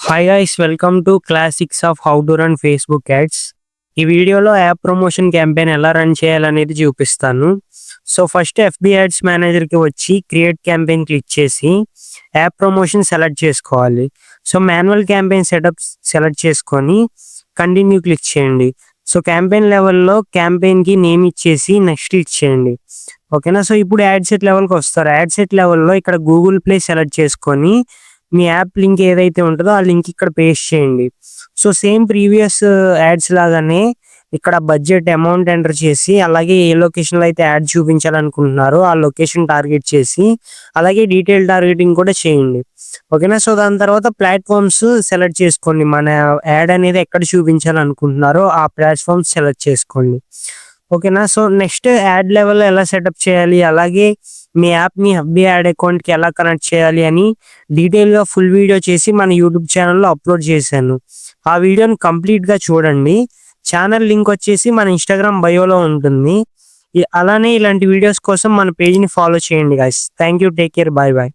Hi guys, welcome to classics of how to run Facebook ads. ఈ వీడియోలో app promotion campaign ఎలా run చేయాలనేది చూపిస్తాను. సో ఫస్ట్ ఎఫ్బి యాడ్స్ మేనేజర్కి వచ్చి క్రియేట్ క్యాంపెయిన్ క్లిక్ చేసి యాప్ ప్రమోషన్ సెలెక్ట్ చేసుకోవాలి. So manual campaign setup select చేసుకొని కంటిన్యూ క్లిక్ చేయండి. సో క్యాంపెయిన్ లెవెల్లో క్యాంపెయిన్కి నేమ్ ఇచ్చేసి నెక్స్ట్ ఇచ్చేయండి. ఓకేనా. సో ఇప్పుడు యాడ్ సెట్ లెవెల్కి వస్తారు. యాడ్ సెట్ లెవెల్లో ఇక్కడ గూగుల్ ప్లే సెలెక్ట్ చేసుకొని మీ యాప్ లింక్ ఏదైతే ఉంటుందో ఆ లింక్ ఇక్కడ పేస్ట్ చేయండి. సో సేమ్ ప్రీవియస్ యాడ్స్ లాగానే ఇక్కడ బడ్జెట్ అమౌంట్ ఎంటర్ చేసి, అలాగే ఏ లొకేషన్లో అయితే యాడ్ చూపించాలనుకుంటున్నారో ఆ లొకేషన్ టార్గెట్ చేసి, అలాగే డీటెయిల్ టార్గెటింగ్ కూడా చేయండి. ఓకేనా. సో దాని తర్వాత ప్లాట్ఫామ్స్ సెలెక్ట్ చేసుకోండి. మన యాడ్ అనేది ఎక్కడ చూపించాలనుకుంటున్నారో ఆ ప్లాట్ఫామ్స్ సెలెక్ట్ చేసుకోండి. ఓకేనా. సో నెక్స్ట్ యాడ్ లెవెల్ ఎలా సెటప్ చేయాలి, అలాగే మీ యాప్ని హబ్బీ యాడ్ అకౌంట్కి ఎలా కనెక్ట్ చేయాలి అని డీటెయిల్గా ఫుల్ వీడియో చేసి మన యూట్యూబ్ ఛానల్లో అప్లోడ్ చేశాను. ఆ వీడియోని కంప్లీట్గా చూడండి. ఛానల్ లింక్ వచ్చేసి మన ఇన్స్టాగ్రామ్ బయోలో ఉంటుంది. అలానే ఇలాంటి వీడియోస్ కోసం మన పేజ్ని ఫాలో చేయండి guys. Thank you, take care, bye bye.